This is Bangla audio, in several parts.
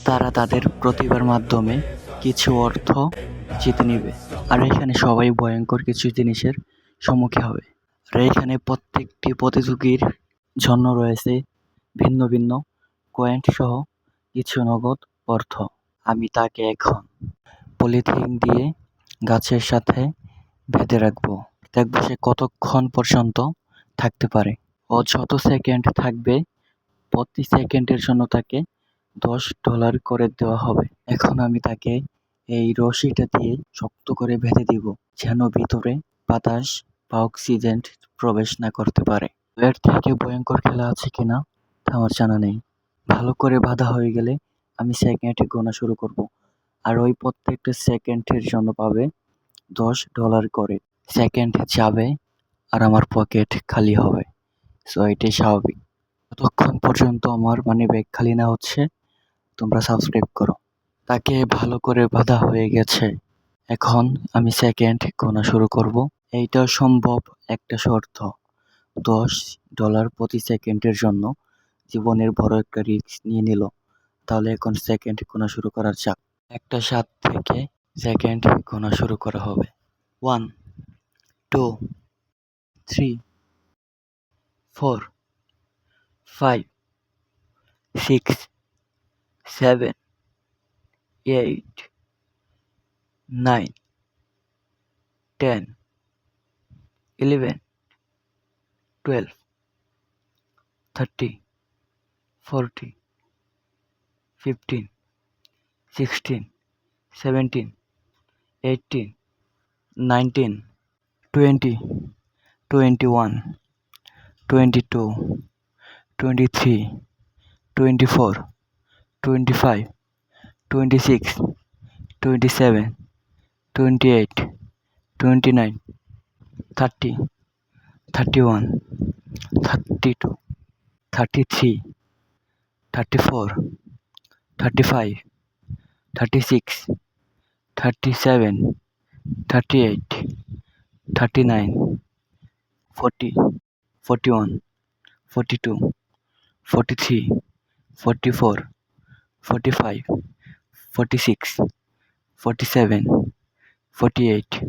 তারা তাদের প্রতিভার মাধ্যমে কিছু অর্থ জিতে নেবে। আর এখানে সবাই ভয়ঙ্কর কিছু জিনিসের সম্মুখীন হবে। আর এখানে প্রত্যেকটি প্রতিযোগীর জন্য রয়েছে ভিন্ন ভিন্ন কয়েন সহ কিছু নগদ অর্থ। আমি তাকে এখন পলিথিন দিয়ে গাছের সাথে বেঁধে রাখবো। দেখবো সে কতক্ষণ পর্যন্ত থাকতে পারে। ও যত সেকেন্ড থাকবে প্রতি সেকেন্ডের জন্য তাকে $10 করে দেওয়া হবে। এখন আমি তাকে এই রশিটা দিয়ে শক্ত করে বেঁধে দিব, যেন ভিতরে বাতাস বা অক্সিজেন প্রবেশ না করতে পারে। এর থেকে ভয়ঙ্কর খেলা আছে কিনা তা আমার জানা নেই। ভালো করে বাঁধা হয়ে গেলে আমি সেকেন্ড গোনা শুরু করব। আর ওই প্রত্যেকটা সেকেন্ডের জন্য পাবে $10 করে। সেকেন্ড যাবে আর আমার পকেট খালি হবে। সো এটাই স্বাভাবিক। ততক্ষণ পর্যন্ত আমার মানি ব্যাগ খালি না হচ্ছে, তোমরা সাবস্ক্রাইব করো। তাকে ভালো করে বাঁধা হয়ে গেছে। এখন আমি সেকেন্ড গোনা শুরু করব। এইটাও সম্ভব একটা শর্ত, $10 প্রতি সেকেন্ডের জন্য। জীবনের বড় একটা রিস্ক নিয়ে নিল। তাহলে এখন সেকেন্ড গোনা শুরু করা যাক। একটা 7 থেকে সেকেন্ড গোনা শুরু করা হবে। 1, 2, 3, 4, 5, 6, 7, 8, 9, 10, 11, 12, 13, 14, 15, 16, 17, 18, 19, 20, 21, 22, 23, 24, 25, 26, 27, 28, 29, 30, 31, 32, 33, 34, 35, 36, 37, 38, 39, 40, 41, 42, 43, 44, 45, 46, 47, 48,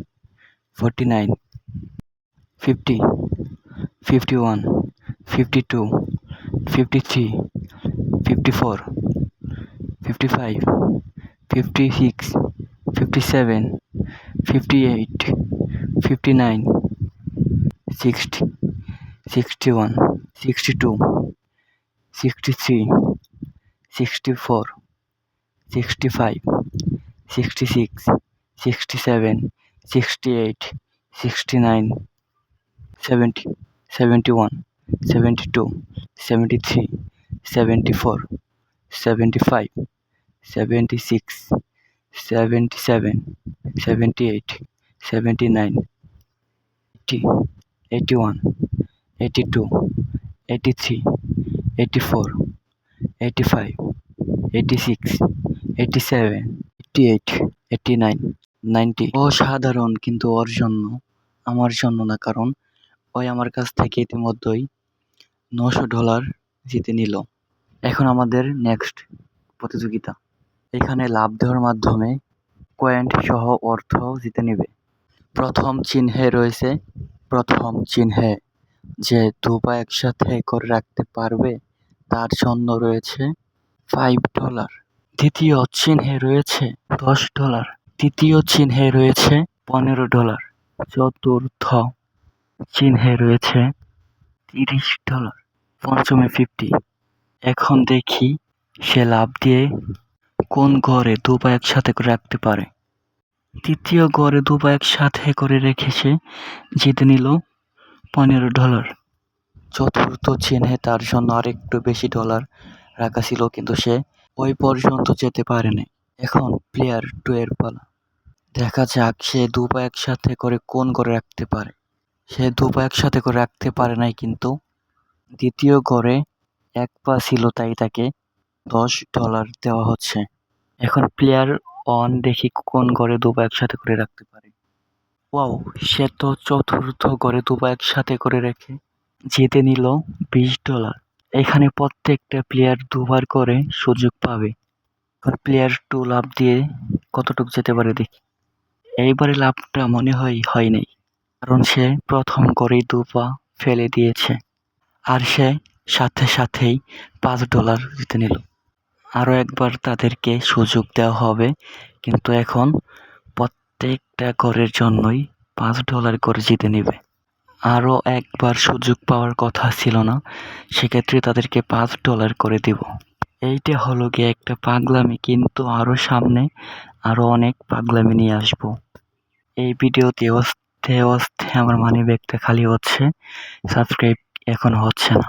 49, 50, 51, 52, 53, 54, 55, 56, 57, 58, 59, 60, 61, 62, 63, 64, 65, 66, 67, 68, 69, 70, 71, 72, 73, 74, 75, 76, 77, 78, 79, 80, 81, 82, 83, 84, 85, 86, 87, 88, 89, 90। অসাধারণ, কিন্তু ওর জন্য, আমার জন্য না, কারণ ওই আমার কাছ থেকে ইতিমধ্যেই $900 জিতে নিল। এখন আমাদের নেক্সট প্রতিযোগিতা। এখানে লাভ দেওয়ার মাধ্যমে কয়েন সহ অর্থ জিতে নেবে। প্রথম চিহ্নে যে দুপা একসাথে করে রাখতে পারবে তার জন্য রয়েছে $5। দ্বিতীয় চিহ্নে রয়েছে $10। তৃতীয় চিহ্নে রয়েছে $15। চতুর্থ চিহ্নে রয়েছে $30। পঞ্চমে 50। এখন দেখি সে লাভ দিয়ে কোন ঘরে দুপা একসাথে করে রাখতে পারে। তৃতীয় ঘরে দুপা একসাথে করে রেখে সে জিতে নিল $15। চতুর্থ চিহ্নে তার জন্য আরেকটু বেশি ডলার রাখা ছিল, কিন্তু সে ওই পর্যন্ত যেতে পারেনি। এখন প্লেয়ার 2 এর পালা। দেখা যাক সে দুপা একসাথে করে কোন ঘরে রাখতে পারে। সে দুপা একসাথে করে রাখতে পারে নাই, কিন্তু দ্বিতীয় ঘরে এক পা ছিল, তাই তাকে $10 দেওয়া হচ্ছে। এখন প্লেয়ার 1 দেখি কোন ঘরে দুপা একসাথে করে রাখতে পারে। ওয়াও, সে তো চতুর্থ ঘরে দুপা একসাথে করে রেখে জিতে নিল $20। এখানে প্রত্যেকটা প্লেয়ার দুবার করে সুযোগ পাবে, এবার প্লেয়ার 2 লাফ দিয়ে কতটুকু যেতে পারে দেখি। এইবারে লাফটা মনে হয় হয়নি, কারণ সে প্রথম করেই 2 পা ফেলে দিয়েছে। আর সে সাথে সাথেই $5 জিতে নিল। আরো একবার তাদেরকে সুযোগ দেওয়া হবে, কিন্তু এখন প্রত্যেকটা ঘরের জন্যই $5 করে জিতে নেবে। আরো একবার সুযোগ পাওয়ার কথা ছিল না, সেক্ষেত্রে তাদেরকে $5 করে দিব। এইটা হলো গিয়ে একটা পাগলামি, কিন্তু আরো সামনে আরো অনেক পাগলামি নিয়ে আসবো। এই ভিডিওতে অস্তে অস্তে আমার মানি ব্যাগটা খালি হচ্ছে, সাবস্ক্রাইব এখনো হচ্ছে না।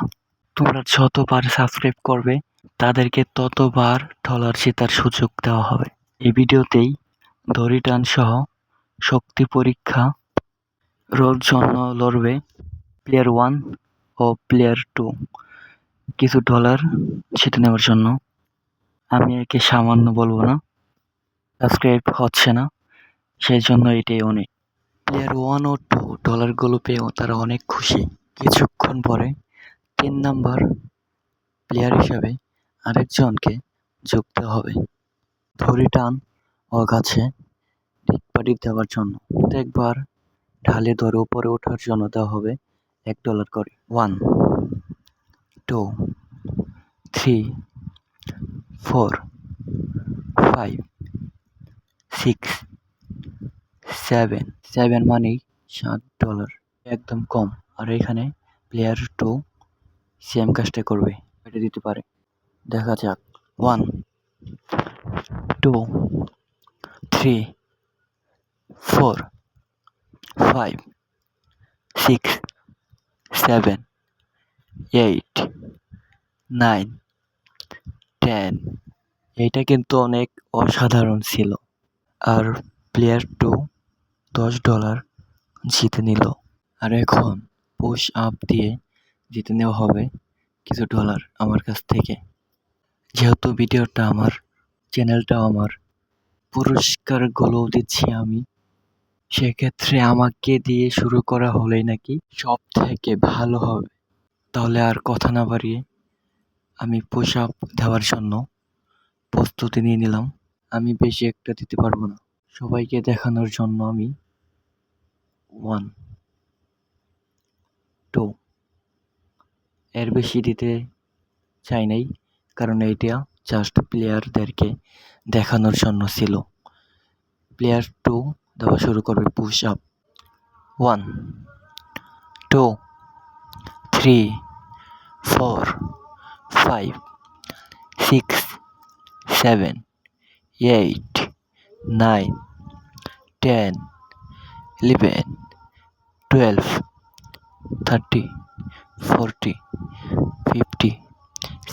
তোমরা যতবার সাবস্ক্রাইব করবে তাদেরকে ততবার ডলার জেতার সুযোগ দেওয়া হবে। এই ভিডিওতেই দড়ি টান সহ শক্তি পরীক্ষা রোর জন্য লড়বে প্লেয়ার 1 ও প্লেয়ার 2 কিছু ডলার জিতে নেওয়ার জন্য। আমি একে সামান্য বলবো না, সাবস্ক্রাইব হচ্ছে না, সেই জন্য এটাই অনেক। প্লেয়ার 1 ও 2 ডলারগুলো পেয়েও তারা অনেক খুশি। কিছুক্ষণ পরে 3 নাম্বার প্লেয়ার হিসাবে আরেকজনকে যোগ দেওয়া হবে দড়ি টান ও গাছে ডিগবাজি দেওয়ার জন্য। প্রত্যেকবার ঢালে ধরে উপরে ওঠার জন্য দেওয়া হবে $1 করে। 1 2 3 4 5 6 7 7 মানেই $7, একদম কম। আর এখানে প্লেয়ার 2 সেম কাজটা করবে, এটা দিতে পারে, দেখা যাক। 1 2 3 4 5 6 7 8 9 10। এইটা কিন্তু অনেক অসাধারণ ছিল। আর প্লেয়ার 2 $10 জিতে নিল। আর এখন পুশ আপ দিয়ে জিতে নেওয়া হবে কিছু ডলার আমার কাছ থেকে। যেহেতু ভিডিওটা আমার, চ্যানেলটাও আমার, পুরস্কারগুলো দিচ্ছি আমি, সেক্ষেত্রে আমাকে দিয়ে শুরু করা হলেই নাকি সব থেকে ভালো হবে। তাহলে আর কথা না বাড়িয়ে আমি পুশ আপ দেওয়ার জন্য প্রস্তুতি নিয়ে নিলাম। আমি বেশি একটা দিতে পারবো না, সবাইকে দেখানোর জন্য আমি 1 2 এর বেশি দিতে চাই নাই, কারণ এইটা জাস্ট প্লেয়ারদেরকে দেখানোর জন্য ছিল। প্লেয়ার 2 দেওয়া শুরু করবে পুশ আপ। 1 2 3 4 5 6 7 8 9 10 11 12 30 40 50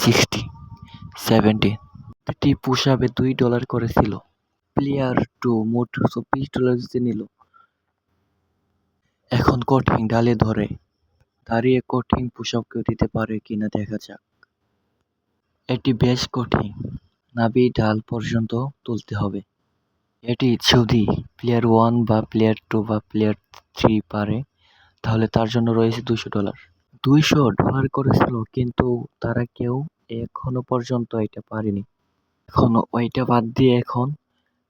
60 70। প্রতিটি পুশ আপে $2 করেছিল। প্লেয়ার 2 মোট $24 জিতে নিল। এখন কঠিন ডালে ধরে দাঁড়িয়ে কঠিন পুশ আপ কেউ দিতে পারে কিনা দেখা যাক। এটি বেশ কঠিন, নাভি ঢাল পর্যন্ত তুলতে হবে। এটি যদি প্লেয়ার 1 বা প্লেয়ার 2 বা প্লেয়ার 3 পারে, তাহলে তার জন্য রয়েছে $200। $200 করেছিল, কিন্তু তারা কেউ এখনো পর্যন্ত এটা পারেনি। এখন ওইটা বাদ দিয়ে এখন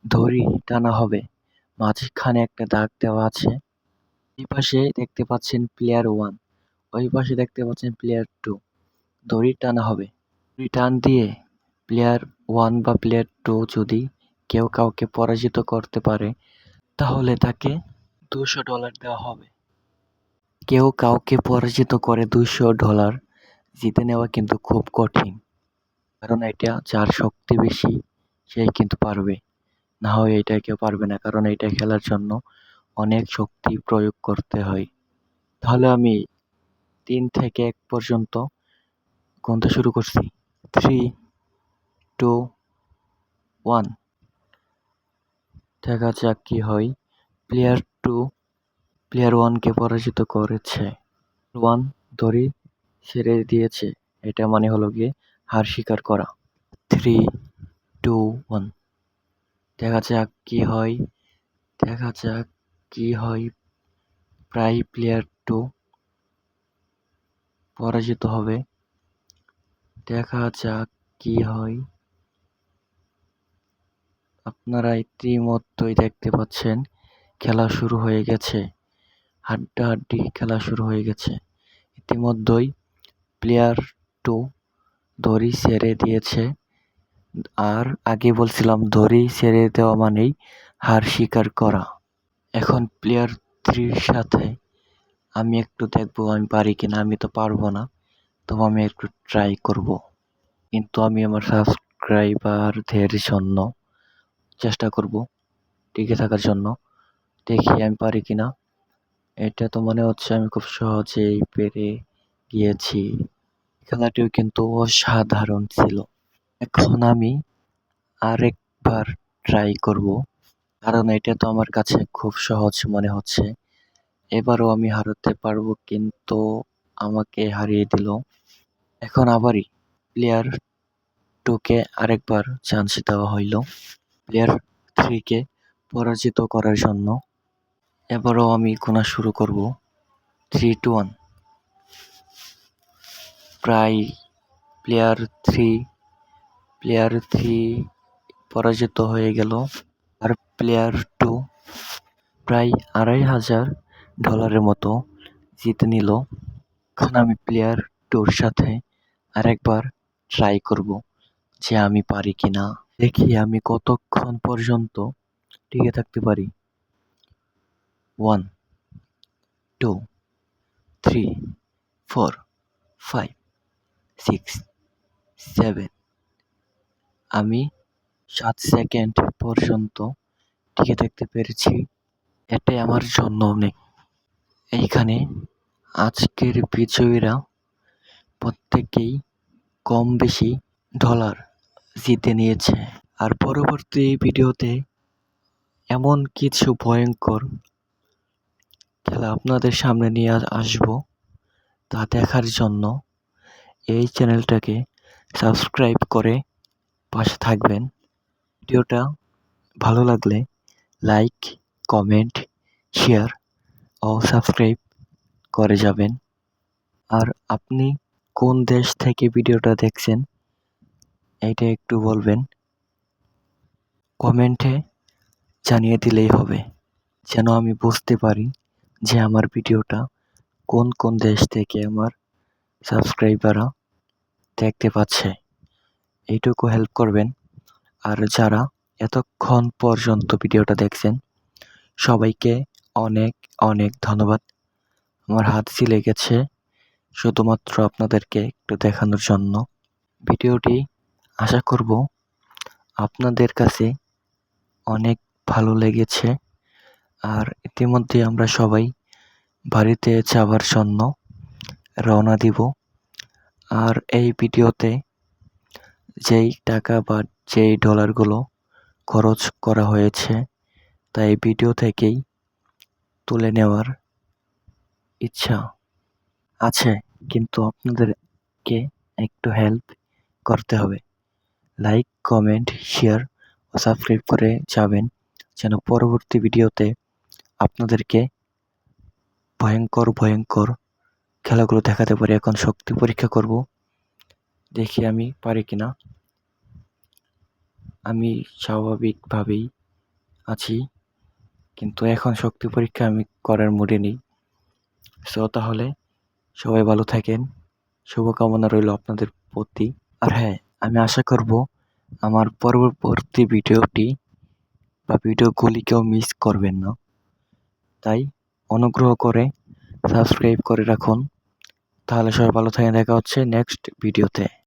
দড়ি টানা হবে। মাঝখানে একটা দাগ দেওয়া আছে। এই পাশে দেখতে পাচ্ছেন প্লেয়ার 1, ওই পাশে দেখতে পাচ্ছেন প্লেয়ার 2। দড়ি টানা হবে। দড়ি টান দিয়ে প্লেয়ার 1 বা প্লেয়ার 2 যদি কেউ কাউকে পরাজিত করতে পারে, তাহলে তাকে $200 দেওয়া হবে। কেউ কাউকে পরাজিত করে $200 জিতে নেওয়া কিন্তু খুব কঠিন, কারণ এটা যার শক্তি বেশি সেই কিন্তু পারবে, না হয় এটা কেউ পারবে না, কারণ এটা খেলার জন্য অনেক শক্তি প্রয়োগ করতে হয়। তাহলে আমি 3 থেকে 1 পর্যন্ত গুনতে শুরু করছি। 3 2 1। দেখা যাক কি হয়। প্লেয়ার 2 প্লেয়ার 1কে পরাজিত করেছে। 1 দড়ি ছেড়ে দিয়েছে, এটা মানে হলো গিয়ে হার স্বীকার করা। 3 2 1। দেখা যাক কি হয়, দেখা যাক কি হয়। প্রায় প্লেয়ার 2 পরাজিত হবে, দেখা যাক কি হয়। আপনারা ইতিমধ্যেই দেখতে পাচ্ছেন খেলা শুরু হয়ে গেছে। হাড্ডাহাড্ডি খেলা শুরু হয়ে গেছে। ইতিমধ্যেই প্লেয়ার 2 দড়ি ছেড়ে দিয়েছে। আর আগে বলছিলাম দড়ি ছেড়ে দেওয়া মানেই হার স্বীকার করা। এখন প্লেয়ার 3 সাথে আমি একটু দেখবো আমি পারি কিনা। আমি তো পারবো না, তবে আমি একটু ট্রাই করব। কিন্তু আমি আমার সাবস্ক্রাইবারদের জন্য চেষ্টা করব টিকে থাকার জন্য। দেখি আমি পারি কিনা। এটা তো মনে হচ্ছে আমি খুব সহজেই পেরে গিয়েছি। খেলাটিও কিন্তু অসাধারণ ছিল। এখন আমি আরেকবার ট্রাই করব, কারণ এটা তো আমার কাছে খুব সহজ মনে হচ্ছে। এবারও আমি হারাতে পারবো, কিন্তু আমাকে হারিয়ে দিল। এখন আবারই প্লেয়ার 2 কে আরেকবার চান্স দেওয়া হইল প্লেয়ার 3 কে পরাজিত করার জন্য। এবারও আমি গোনা শুরু করব। 3, 2, 1। প্রায় প্লেয়ার 3 পরাজিত হয়ে গেল। আর প্লেয়ার 2 প্রায় $2500 মতো জিতে নিল। এখন আমি প্লেয়ার 2 সাথে আরেকবার ট্রাই করব যে আমি পারি কিনা। দেখি আমি কতক্ষণ পর্যন্ত টিকে থাকতে পারি। 1, 2, 3, 4, 5, 6, 7। আমি 7 সেকেন্ড পর্যন্ত টিকে থাকতে পেরেছি। এটাই আমার জন্য অনেক। এইখানে আজকের বিজয়ীরা প্রত্যেকেই কম বেশি ডলার জিতে নিয়েছে। আর পরবর্তী ভিডিওতে এমন কিছু ভয়ঙ্কর খেলা আপনাদের সামনে নিয়ে আসবো, তা দেখার জন্য এই চ্যানেলটাকে সাবস্ক্রাইব করে পাশে থাকবেন। ভিডিওটা ভালো লাগলে লাইক, কমেন্ট, শেয়ার ও সাবস্ক্রাইব করে যাবেন। আর আপনি কোন দেশ থেকে ভিডিওটা দেখছেন এইটা একটু বলবেন, কমেন্টে জানিয়ে দিলেই হবে, যেন আমি বুঝতে পারি যে আমার ভিডিওটা কোন কোন দেশ থেকে আমার সাবস্ক্রাইবাররা দেখতে পাচ্ছে। এইটুকু হেল্প করবেন। আর যারা এতক্ষণ পর্যন্ত ভিডিওটা দেখছেন সবাইকে অনেক অনেক ধন্যবাদ। আমার হাত ছিলে গেছে শুধুমাত্র আপনাদেরকে একটু দেখানোর জন্য। ভিডিওটি আশা করব আপনাদের কাছে অনেক ভালো লেগেছে। আর ইতিমধ্যে আমরা সবাই বাড়িতে যাওয়ার জন্য রওনা দিব। আর এই ভিডিওতে যেই টাকা বা যেই ডলারগুলো খরচ করা হয়েছে তা এই ভিডিও থেকেই তুলে নেওয়ার ইচ্ছা আছে, কিন্তু আপনাদেরকে একটু হেল্প করতে হবে। লাইক, কমেন্ট, শেয়ার ও সাবস্ক্রাইব করে যাবেন, যেন পরবর্তী ভিডিওতে আপনাদেরকে ভয়ঙ্কর ভয়ঙ্কর খেলাগুলো দেখাতে পারি। এখন শক্তি পরীক্ষা করব, দেখি আমি পারি কিনা। আমি স্বাভাবিকভাবেই আছি, কিন্তু এখন শক্তি পরীক্ষা আমি করার মুডে নেই। সো তাহলে সবাই ভালো থাকেন, শুভকামনা রইল আপনাদের প্রতি। আর হ্যাঁ, আমি আশা করব আমার পরবর্তী ভিডিওটি বা ভিডিওগুলি কেউ মিস করবেন না। তাই অনুগ্রহ করে সাবস্ক্রাইব করে রাখুন। তাহলে সবাই ভালো থাকেন, দেখা হচ্ছে নেক্সট ভিডিওতে।